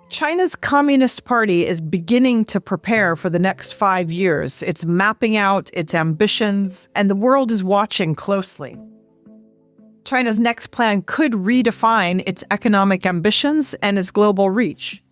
China's Communist Party is beginning to prepare for the next 5 years. It's mapping out its ambitions, and the world is watching closely. China's next plan could redefine its economic ambitions and its global reach.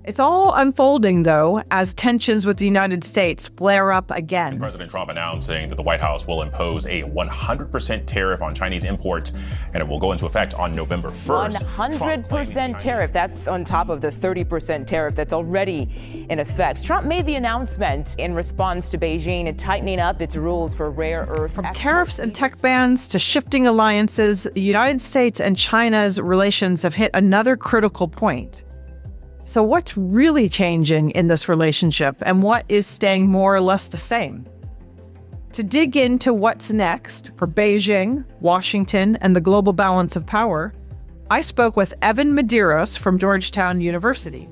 It's all unfolding, though, as tensions with the United States flare up again. President Trump announcing that the White House will impose a 100% tariff on Chinese imports, and it will go into effect on November 1st. 100% tariff. That's on top of the 30% tariff that's already in effect. Trump made the announcement in response to Beijing tightening up its rules for rare earth From exports. tariffs and tech bans to shifting alliances, the United States and China's relations have hit another critical point. So what's really changing in this relationship, and what is staying more or less the same? To dig into what's next for Beijing, Washington, and the global balance of power, I spoke with Evan Medeiros from Georgetown University.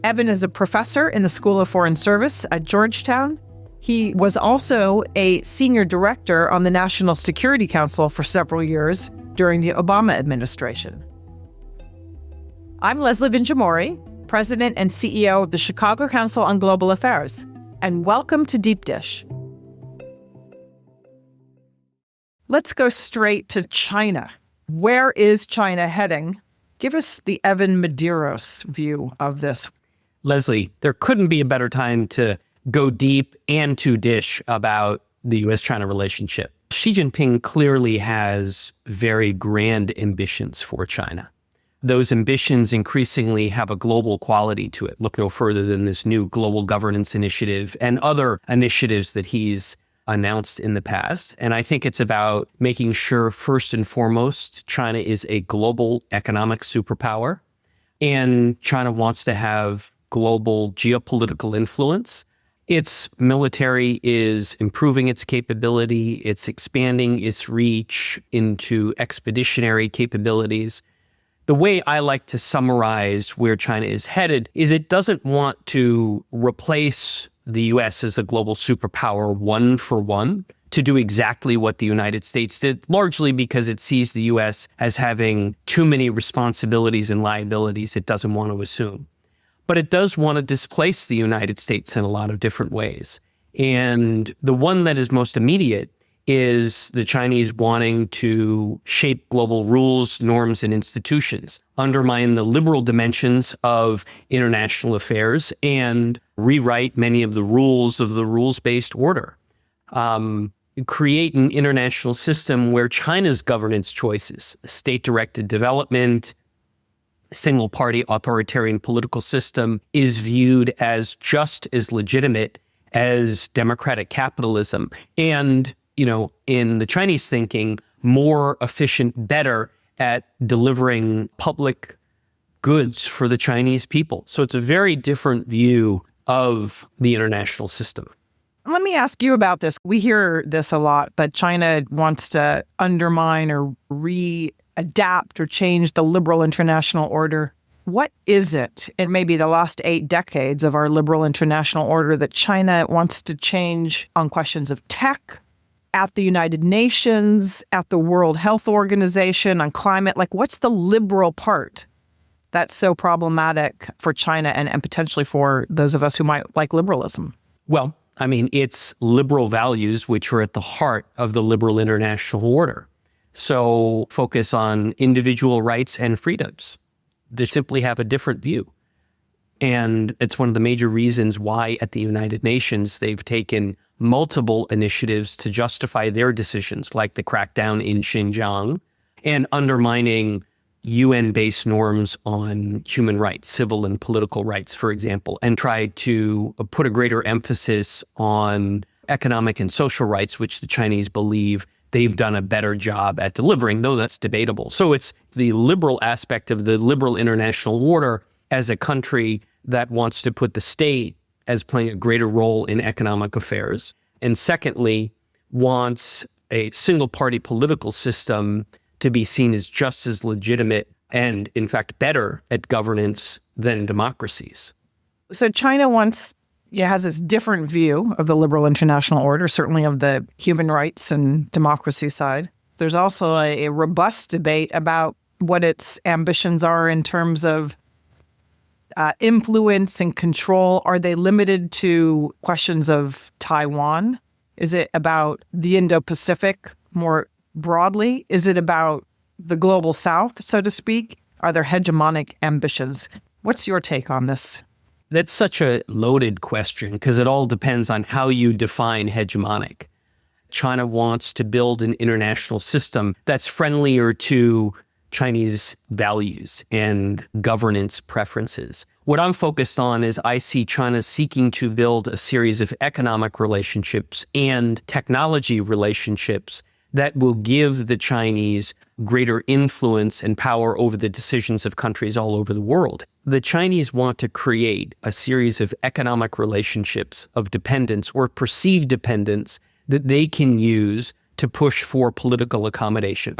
Evan is a professor in the School of Foreign Service at Georgetown. He was also a senior director on the National Security Council for several years during the Obama administration. I'm Leslie Vinjamori, President and CEO of the Chicago Council on Global Affairs, and welcome to Deep Dish. Let's go straight to China. Where is China heading? Give us the Evan Medeiros view of this. Leslie, there couldn't be a better time to go deep and to dish about the U.S.-China relationship. Xi Jinping clearly has very grand ambitions for China. Those ambitions increasingly have a global quality to it. Look no further than this new global governance initiative and other initiatives that he's announced in the past. And I think it's about making sure, first and foremost, China is a global economic superpower. And China wants to have global geopolitical influence. Its military is improving its capability. It's expanding its reach into expeditionary capabilities. The way I like to summarize where China is headed is it doesn't want to replace the U.S. as a global superpower one for one to do exactly what the United States did, largely because it sees the U.S. as having too many responsibilities and liabilities it doesn't want to assume. But it does want to displace the United States in a lot of different ways. And the one that is most immediate is the Chinese wanting to shape global rules, norms, and institutions, undermine the liberal dimensions of international affairs, and rewrite many of the rules of the rules-based order. Create an international system where China's governance choices, state-directed development, single-party authoritarian political system, is viewed as just as legitimate as democratic capitalism. And in the Chinese thinking, more efficient, better at delivering public goods for the Chinese people. So it's a very different view of the international system. Let me ask you about this. We hear this a lot, that China wants to undermine or readapt or change the liberal international order. What is it in maybe the last 8 decades of our liberal international order that China wants to change on questions of tech, at the United Nations, at the World Health Organization, on climate? Like, what's the liberal part that's so problematic for China and potentially for those of us who might like liberalism? Well, I mean, it's liberal values which are at the heart of the liberal international order. So focus on individual rights and freedoms. They simply have a different view. And it's one of the major reasons why at the United Nations they've taken multiple initiatives to justify their decisions, like the crackdown in Xinjiang and undermining UN-based norms on human rights, civil and political rights, for example, and try to put a greater emphasis on economic and social rights, which the Chinese believe they've done a better job at delivering, though that's debatable. So it's the liberal aspect of the liberal international order as a country that wants to put the state as playing a greater role in economic affairs. And secondly, wants a single-party political system to be seen as just as legitimate and, in fact, better at governance than democracies. So China has this different view of the liberal international order, certainly of the human rights and democracy side. There's also a robust debate about what its ambitions are in terms of influence and control? Are they limited to questions of Taiwan? Is it about the Indo-Pacific more broadly? Is it about the global South, so to speak? Are there hegemonic ambitions? What's your take on this? That's such a loaded question because it all depends on how you define hegemonic. China wants to build an international system that's friendlier to Chinese values and governance preferences. What I'm focused on is I see China seeking to build a series of economic relationships and technology relationships that will give the Chinese greater influence and power over the decisions of countries all over the world. The Chinese want to create a series of economic relationships of dependence or perceived dependence that they can use to push for political accommodation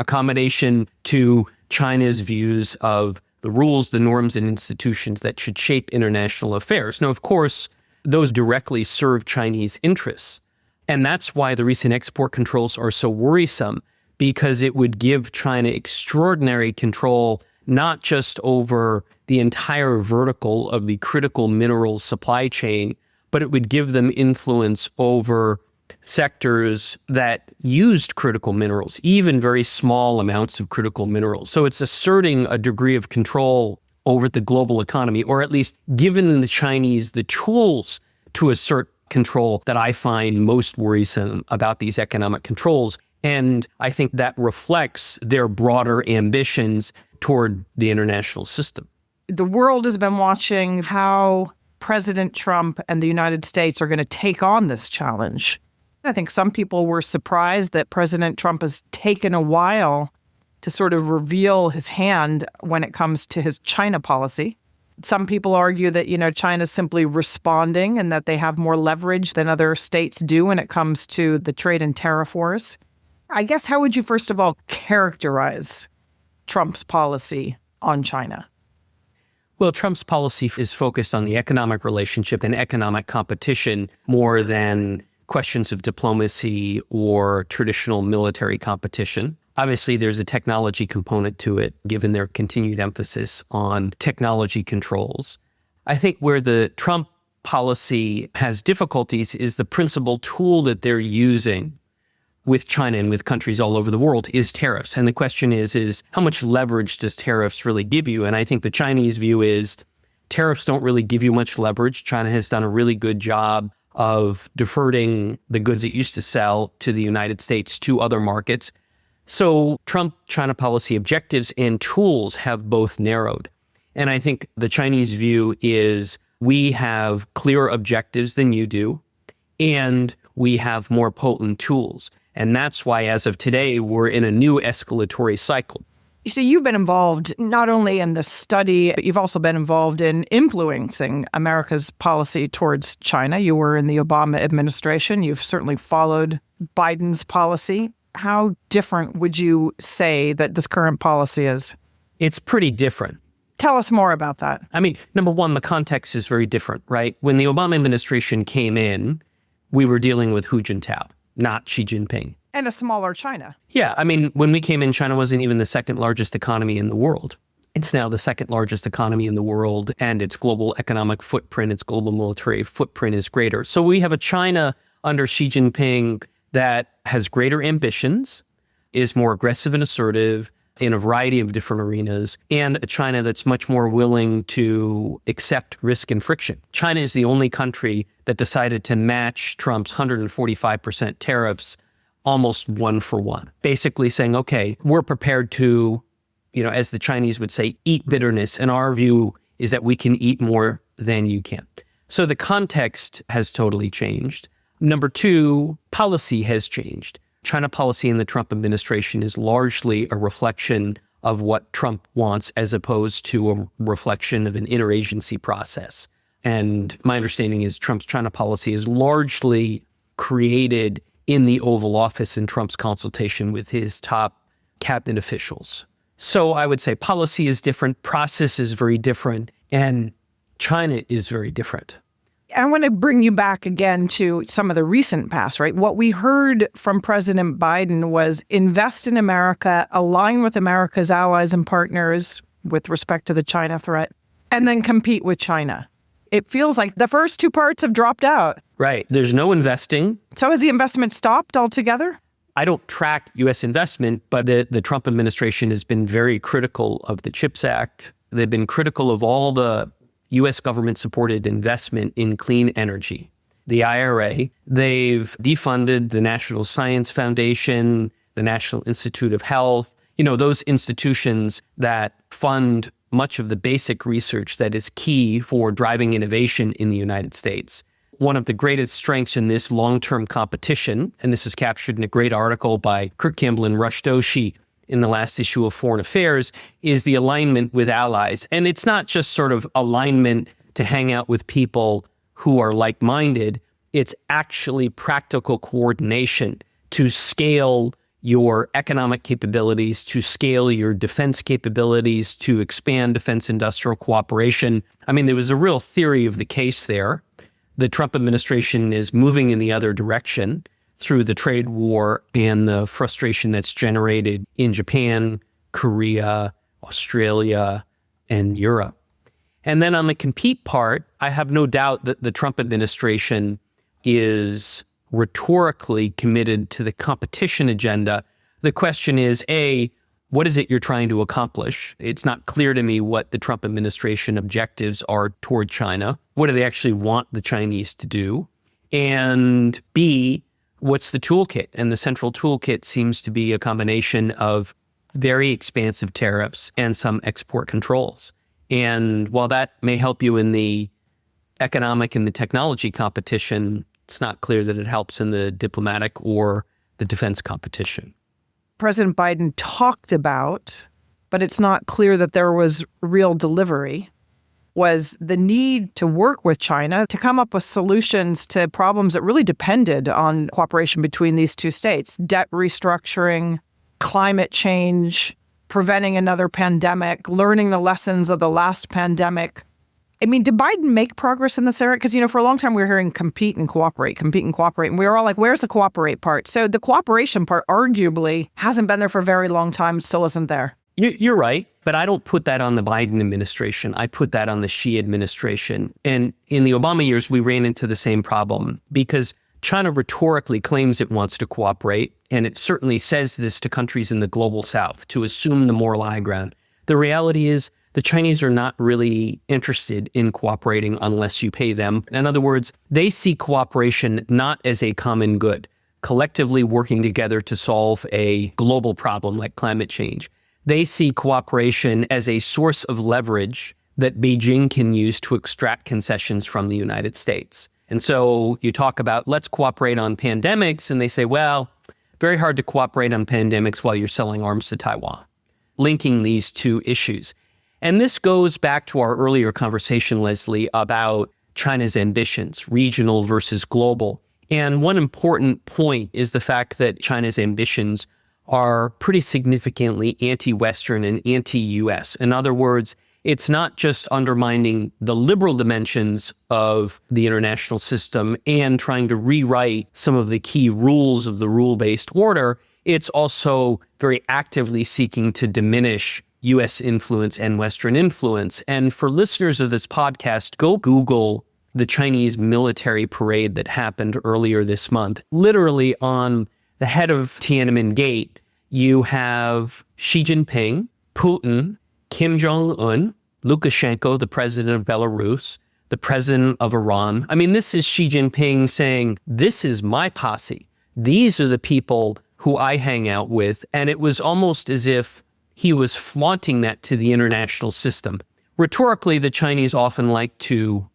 to China's views of the rules, the norms, and institutions that should shape international affairs. Now, of course, those directly serve Chinese interests. And that's why the recent export controls are so worrisome, because it would give China extraordinary control, not just over the entire vertical of the critical minerals supply chain, but it would give them influence over sectors that used critical minerals, even very small amounts of critical minerals. So it's asserting a degree of control over the global economy, or at least giving the Chinese the tools to assert control that I find most worrisome about these economic controls. And I think that reflects their broader ambitions toward the international system. The world has been watching how President Trump and the United States are going to take on this challenge. I think some people were surprised that President Trump has taken a while to sort of reveal his hand when it comes to his China policy. Some people argue that, China's simply responding and that they have more leverage than other states do when it comes to the trade and tariff wars. I guess, how would you first of all characterize Trump's policy on China? Well, Trump's policy is focused on the economic relationship and economic competition more than questions of diplomacy or traditional military competition. Obviously, there's a technology component to it, given their continued emphasis on technology controls. I think where the Trump policy has difficulties is the principal tool that they're using with China and with countries all over the world is tariffs. And the question is how much leverage does tariffs really give you? And I think the Chinese view is tariffs don't really give you much leverage. China has done a really good job of diverting the goods it used to sell to the United States to other markets. So Trump-China policy objectives and tools have both narrowed. And I think the Chinese view is we have clearer objectives than you do, and we have more potent tools. And that's why, as of today, we're in a new escalatory cycle. So you've been involved not only in the study, but you've also been involved in influencing America's policy towards China. You were in the Obama administration. You've certainly followed Biden's policy. How different would you say that this current policy is? It's pretty different. Tell us more about that. I mean, number one, the context is very different, right? When the Obama administration came in, we were dealing with Hu Jintao, not Xi Jinping. And a smaller China. Yeah, I mean, when we came in, China wasn't even the second largest economy in the world. It's now the second largest economy in the world, and its global economic footprint, its global military footprint is greater. So we have a China under Xi Jinping that has greater ambitions, is more aggressive and assertive in a variety of different arenas, and a China that's much more willing to accept risk and friction. China is the only country that decided to match Trump's 145% tariffs almost one for one, basically saying, okay, we're prepared to, as the Chinese would say, eat bitterness. And our view is that we can eat more than you can. So the context has totally changed. Number two, policy has changed. China policy in the Trump administration is largely a reflection of what Trump wants as opposed to a reflection of an interagency process. And my understanding is Trump's China policy is largely created in the Oval Office in Trump's consultation with his top cabinet officials. So I would say policy is different, process is very different, and China is very different. I want to bring you back again to some of the recent past, right? What we heard from President Biden was invest in America, align with America's allies and partners with respect to the China threat. and then compete with China. It feels like the first two parts have dropped out. Right. There's no investing. So has the investment stopped altogether? I don't track U.S. investment, but the Trump administration has been very critical of the CHIPS Act. They've been critical of all the U.S. government-supported investment in clean energy. The IRA, they've defunded the National Science Foundation, the National Institute of Health, those institutions that fund much of the basic research that is key for driving innovation in the United States. One of the greatest strengths in this long-term competition, and this is captured in a great article by Kurt Campbell and Rush Doshi in the last issue of Foreign Affairs, is the alignment with allies. And it's not just sort of alignment to hang out with people who are like-minded. It's actually practical coordination to scale your economic capabilities, to scale your defense capabilities, to expand defense industrial cooperation. I mean, there was a real theory of the case there. The Trump administration is moving in the other direction through the trade war and the frustration that's generated in Japan, Korea, Australia, and Europe. And then on the compete part, I have no doubt that the Trump administration is rhetorically committed to the competition agenda. The question is, A, what is it you're trying to accomplish? It's not clear to me what the Trump administration objectives are toward China. What do they actually want the Chinese to do? And B, what's the toolkit? And the central toolkit seems to be a combination of very expansive tariffs and some export controls. And while that may help you in the economic and the technology competition, it's not clear that it helps in the diplomatic or the defense competition. President Biden talked about, but it's not clear that there was real delivery, was the need to work with China to come up with solutions to problems that really depended on cooperation between these two states: debt restructuring, climate change, preventing another pandemic, learning the lessons of the last pandemic. I mean, did Biden make progress in this area? Because, for a long time we were hearing compete and cooperate. And we were all like, where's the cooperate part? So the cooperation part arguably hasn't been there for a very long time, still isn't there. You're right, but I don't put that on the Biden administration. I put that on the Xi administration. And in the Obama years, we ran into the same problem because China rhetorically claims it wants to cooperate, and it certainly says this to countries in the global south to assume the moral high ground. The reality is the Chinese are not really interested in cooperating unless you pay them. In other words, they see cooperation not as a common good, collectively working together to solve a global problem like climate change. They see cooperation as a source of leverage that Beijing can use to extract concessions from the United States. And so you talk about, let's cooperate on pandemics, and they say, well, very hard to cooperate on pandemics while you're selling arms to Taiwan, linking these two issues. And this goes back to our earlier conversation, Leslie, about China's ambitions, regional versus global. And one important point is the fact that China's ambitions are pretty significantly anti-Western and anti-US. In other words, it's not just undermining the liberal dimensions of the international system and trying to rewrite some of the key rules of the rule-based order. It's also very actively seeking to diminish U.S. influence and Western influence. And for listeners of this podcast, go Google the Chinese military parade that happened earlier this month. Literally on the head of Tiananmen Gate, you have Xi Jinping, Putin, Kim Jong-un, Lukashenko, the president of Belarus, the president of Iran. I mean, this is Xi Jinping saying, this is my posse. These are the people who I hang out with. And it was almost as if he was flaunting that to the international system. Rhetorically, the Chinese often like to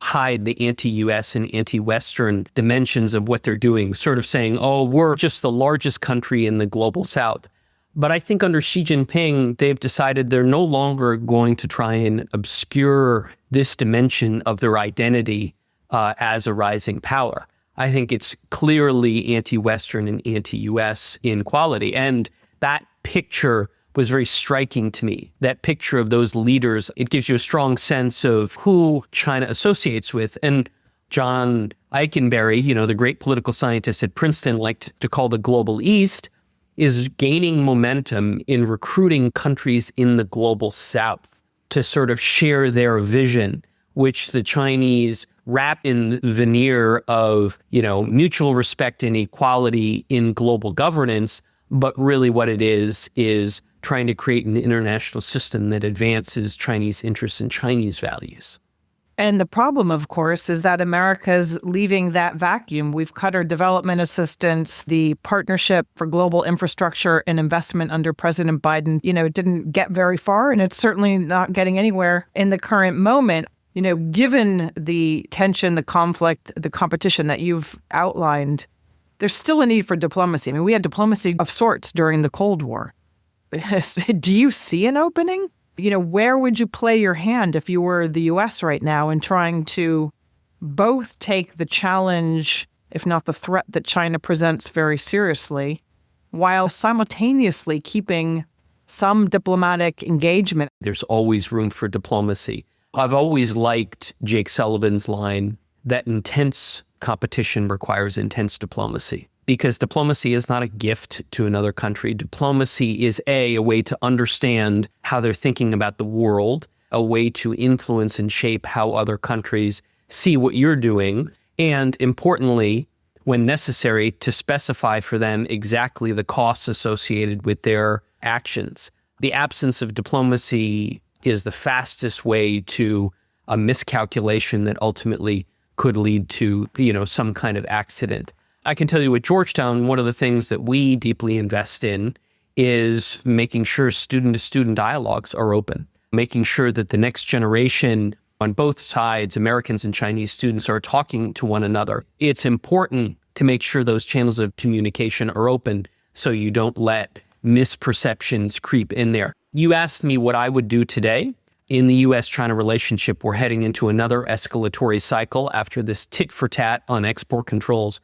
hide the anti-US and anti-Western dimensions of what they're doing, sort of saying, oh, we're just the largest country in the global south. But I think under Xi Jinping, they've decided they're no longer going to try and obscure this dimension of their identity as a rising power. I think it's clearly anti-Western and anti-US in quality. And that picture was very striking to me. That picture of those leaders, it gives you a strong sense of who China associates with. And John Eikenberry, the great political scientist at Princeton, liked to call the Global East, is gaining momentum in recruiting countries in the global South to sort of share their vision, which the Chinese wrap in the veneer of, mutual respect and equality in global governance. But really what it is trying to create an international system that advances Chinese interests and Chinese values. And the problem, of course, is that America's leaving that vacuum. We've cut our development assistance. The Partnership for Global Infrastructure and Investment under President Biden, didn't get very far, and it's certainly not getting anywhere in the current moment. Given the tension, the conflict, the competition that you've outlined, there's still a need for diplomacy. I mean, we had diplomacy of sorts during the Cold War. Do you see an opening? Where would you play your hand if you were the U.S. right now in trying to both take the challenge, if not the threat that China presents very seriously, while simultaneously keeping some diplomatic engagement? There's always room for diplomacy. I've always liked Jake Sullivan's line that intense competition requires intense diplomacy. Because diplomacy is not a gift to another country. Diplomacy is a way to understand how they're thinking about the world, a way to influence and shape how other countries see what you're doing, and importantly, when necessary, to specify for them exactly the costs associated with their actions. The absence of diplomacy is the fastest way to a miscalculation that ultimately could lead to, some kind of accident. I can tell you at Georgetown, one of the things that we deeply invest in is making sure student-to-student dialogues are open, making sure that the next generation on both sides, Americans and Chinese students, are talking to one another. It's important to make sure those channels of communication are open so you don't let misperceptions creep in there. You asked me what I would do today. In the U.S.-China relationship, we're heading into another escalatory cycle after this tit-for-tat on export controls.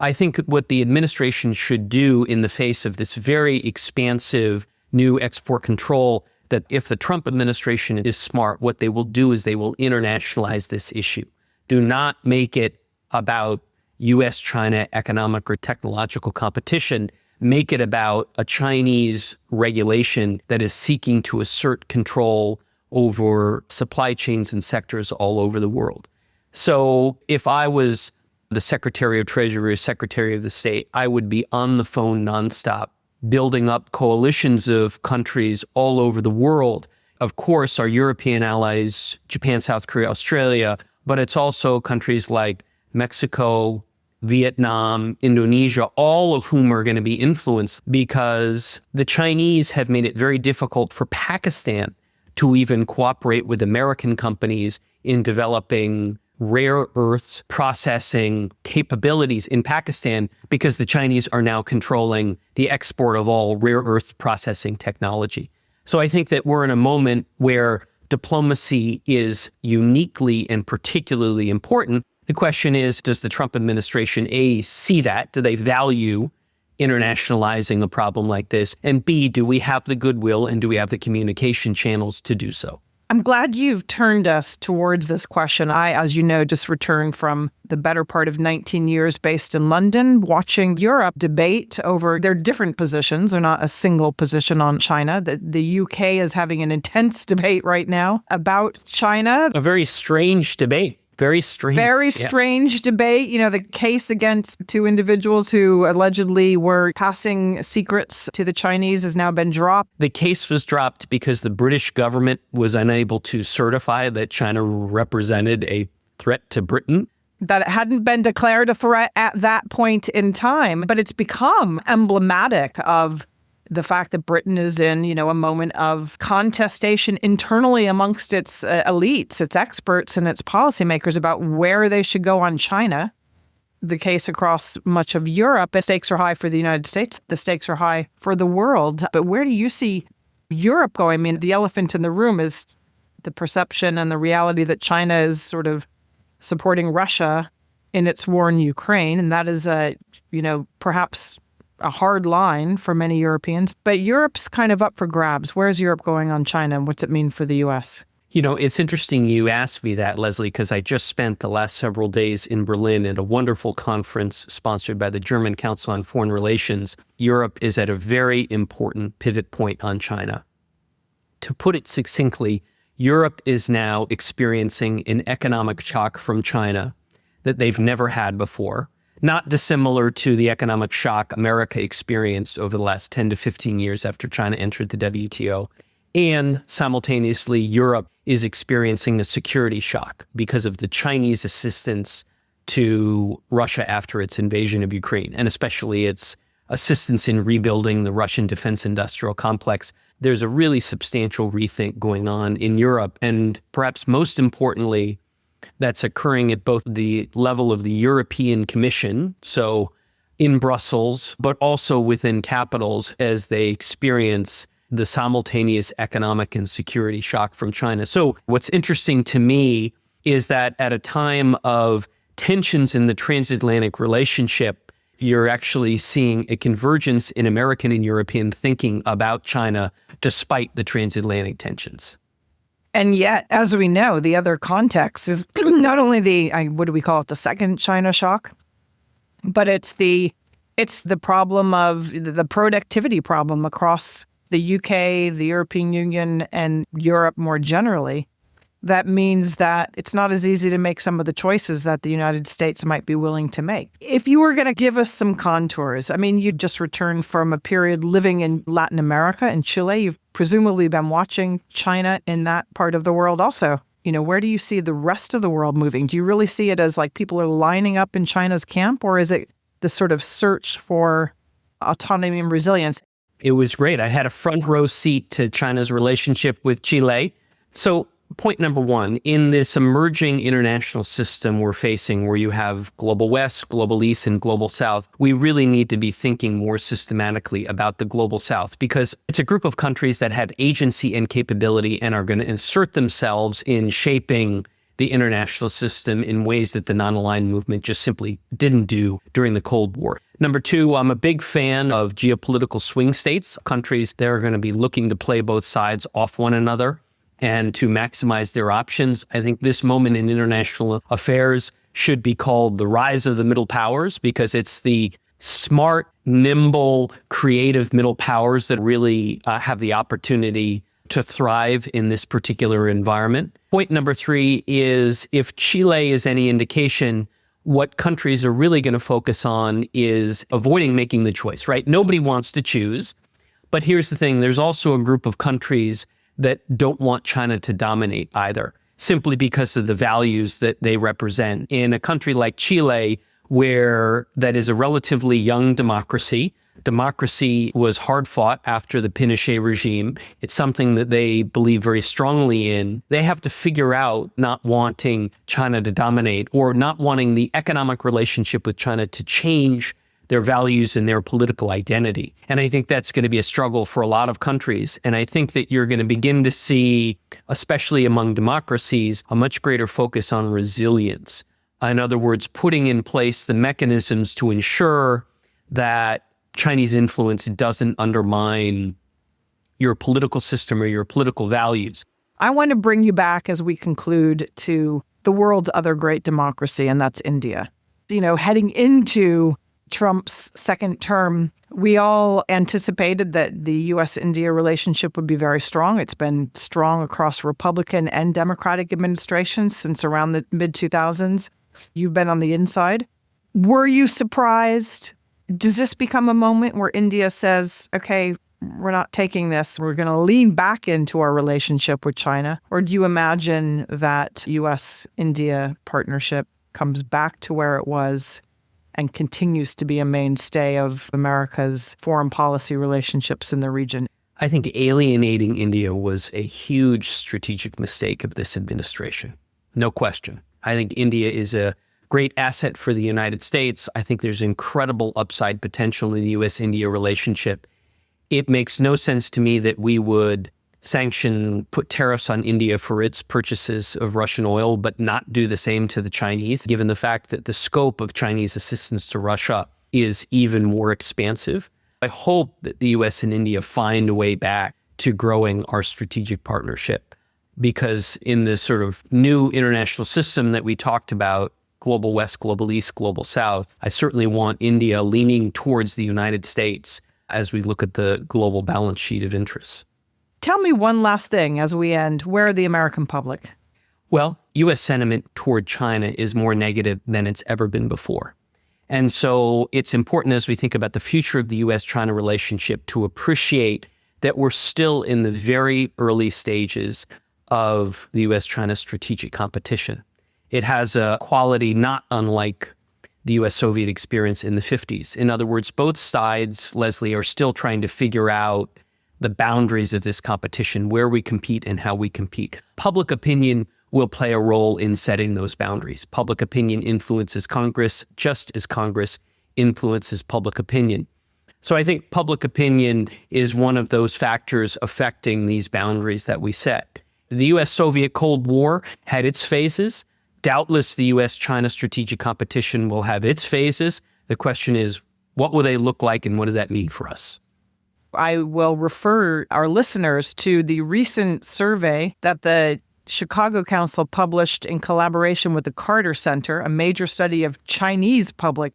I think what the administration should do in the face of this very expansive new export control, that if the Trump administration is smart, what they will do is they will internationalize this issue. Do not make it about U.S.-China economic or technological competition. Make it about a Chinese regulation that is seeking to assert control over supply chains and sectors all over the world. So if I was the Secretary of Treasury or Secretary of the State, I would be on the phone nonstop, building up coalitions of countries all over the world. Of course, our European allies, Japan, South Korea, Australia, but it's also countries like Mexico, Vietnam, Indonesia, all of whom are going to be influenced because the Chinese have made it very difficult for Pakistan to even cooperate with American companies in developing rare earths processing capabilities in Pakistan because the Chinese are now controlling the export of all rare earth processing technology. So I think that we're in a moment where diplomacy is uniquely and particularly important. The question is, does the Trump administration, A, see that? Do they value internationalizing a problem like this? And B, do we have the goodwill and do we have the communication channels to do so? I'm glad you've turned us towards this question. I, as you know, just returned from the better part of 19 years based in London, watching Europe debate over their different positions. They're not a single position on China. The UK is having an intense debate right now about China. A very strange debate. Very strange debate. The case against two individuals who allegedly were passing secrets to the Chinese has now been dropped. The case was dropped because the British government was unable to certify that China represented a threat to Britain. That it hadn't been declared a threat at that point in time. But it's become emblematic of the fact that Britain is in, a moment of contestation internally amongst its elites, its experts, and its policymakers about where they should go on China. The case across much of Europe, the stakes are high for the United States. The stakes are high for the world. But where do you see Europe going? I mean, the elephant in the room is the perception and the reality that China is sort of supporting Russia in its war in Ukraine. And that is, perhaps a hard line for many Europeans, but Europe's kind of up for grabs. Where's Europe going on China and what's it mean for the U.S.? It's interesting you asked me that, Leslie, because I just spent the last several days in Berlin at a wonderful conference sponsored by the German Council on Foreign Relations. Europe is at a very important pivot point on China. To put it succinctly, Europe is now experiencing an economic shock from China that they've never had before, not dissimilar to the economic shock America experienced over the last 10 to 15 years after China entered the WTO. And simultaneously, Europe is experiencing a security shock because of the Chinese assistance to Russia after its invasion of Ukraine, and especially its assistance in rebuilding the Russian defense industrial complex. There's a really substantial rethink going on in Europe. And perhaps most importantly, that's occurring at both the level of the European Commission, so in Brussels, but also within capitals as they experience the simultaneous economic and security shock from China. So what's interesting to me is that at a time of tensions in the transatlantic relationship, you're actually seeing a convergence in American and European thinking about China despite the transatlantic tensions. And yet, as we know, the other context is not only what do we call it, the second China shock, but it's the problem of the productivity problem across the UK, the European Union, and Europe more generally. That means that it's not as easy to make some of the choices that the United States might be willing to make. If you were going to give us some contours, I mean, you just returned from a period living in Latin America, in Chile. You've presumably been watching China in that part of the world also. You know, where do you see the rest of the world moving? Do you really see it as like people are lining up in China's camp, or is it the sort of search for autonomy and resilience? It was great. I had a front row seat to China's relationship with Chile. So point number one, in this emerging international system we're facing where you have global West, global East, and global South, we really need to be thinking more systematically about the global South because it's a group of countries that have agency and capability and are going to insert themselves in shaping the international system in ways that the non-aligned movement just simply didn't do during the Cold War. Number two, I'm a big fan of geopolitical swing states, countries that are going to be looking to play both sides off one another and to maximize their options. I think this moment in international affairs should be called the rise of the middle powers because it's the smart, nimble, creative middle powers that really have the opportunity to thrive in this particular environment. Point number three is if Chile is any indication, what countries are really going to focus on is avoiding making the choice, right? Nobody wants to choose. But here's the thing, there's also a group of countries that don't want China to dominate either, simply because of the values that they represent. In a country like Chile, where that is a relatively young democracy was hard fought after the Pinochet regime. It's something that they believe very strongly in. They have to figure out not wanting China to dominate or not wanting the economic relationship with China to change their values and their political identity. And I think that's going to be a struggle for a lot of countries. And I think that you're going to begin to see, especially among democracies, a much greater focus on resilience. In other words, putting in place the mechanisms to ensure that Chinese influence doesn't undermine your political system or your political values. I want to bring you back as we conclude to the world's other great democracy, and that's India. You know, heading into Trump's second term, we all anticipated that the U.S.-India relationship would be very strong. It's been strong across Republican and Democratic administrations since around the mid-2000s. You've been on the inside. Were you surprised? Does this become a moment where India says, okay, we're not taking this, we're going to lean back into our relationship with China? Or do you imagine that U.S.-India partnership comes back to where it was and continues to be a mainstay of America's foreign policy relationships in the region? I think alienating India was a huge strategic mistake of this administration. No question. I think India is a great asset for the United States. I think there's incredible upside potential in the U.S.-India relationship. It makes no sense to me that we would put tariffs on India for its purchases of Russian oil, but not do the same to the Chinese, given the fact that the scope of Chinese assistance to Russia is even more expansive. I hope that the U.S. and India find a way back to growing our strategic partnership, because in this sort of new international system that we talked about, global West, global East, global South, I certainly want India leaning towards the United States as we look at the global balance sheet of interests. Tell me one last thing as we end. Where are the American public? Well, U.S. sentiment toward China is more negative than it's ever been before. And so it's important as we think about the future of the U.S.-China relationship to appreciate that we're still in the very early stages of the U.S.-China strategic competition. It has a quality not unlike the U.S.-Soviet experience in the 50s. In other words, both sides, Leslie, are still trying to figure out the boundaries of this competition, where we compete and how we compete. Public opinion will play a role in setting those boundaries. Public opinion influences Congress just as Congress influences public opinion. So I think public opinion is one of those factors affecting these boundaries that we set. The U.S.-Soviet Cold War had its phases. Doubtless, the U.S.-China strategic competition will have its phases. The question is, what will they look like and what does that mean for us? I will refer our listeners to the recent survey that the Chicago Council published in collaboration with the Carter Center, a major study of Chinese public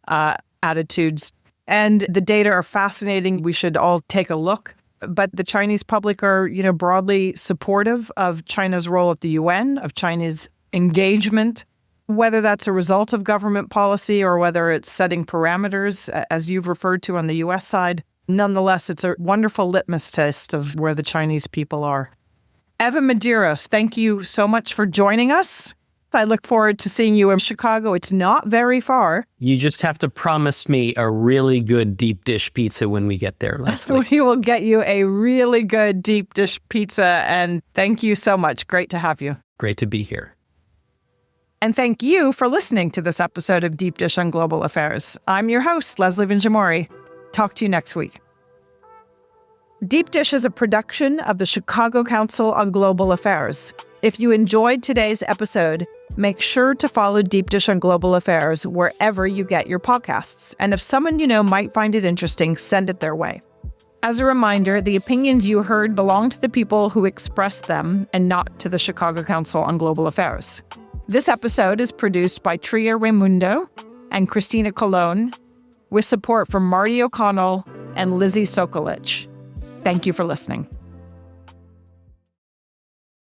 attitudes. And the data are fascinating. We should all take a look. But the Chinese public are, broadly supportive of China's role at the UN, of China's engagement, whether that's a result of government policy or whether it's setting parameters, as you've referred to on the U.S. side. Nonetheless, it's a wonderful litmus test of where the Chinese people are. Evan Medeiros, thank you so much for joining us. I look forward to seeing you in Chicago. It's not very far. You just have to promise me a really good deep dish pizza when we get there, Leslie. We will get you a really good deep dish pizza, and thank you so much. Great to have you. Great to be here. And thank you for listening to this episode of Deep Dish on Global Affairs. I'm your host, Leslie Vinjamori. Talk to you next week. Deep Dish is a production of the Chicago Council on Global Affairs. If you enjoyed today's episode, make sure to follow Deep Dish on Global Affairs wherever you get your podcasts. And if someone you know might find it interesting, send it their way. As a reminder, the opinions you heard belong to the people who expressed them and not to the Chicago Council on Global Affairs. This episode is produced by Tria Raimundo and Christina Colon, with support from Marty O'Connell and Lizzie Sokolich. Thank you for listening.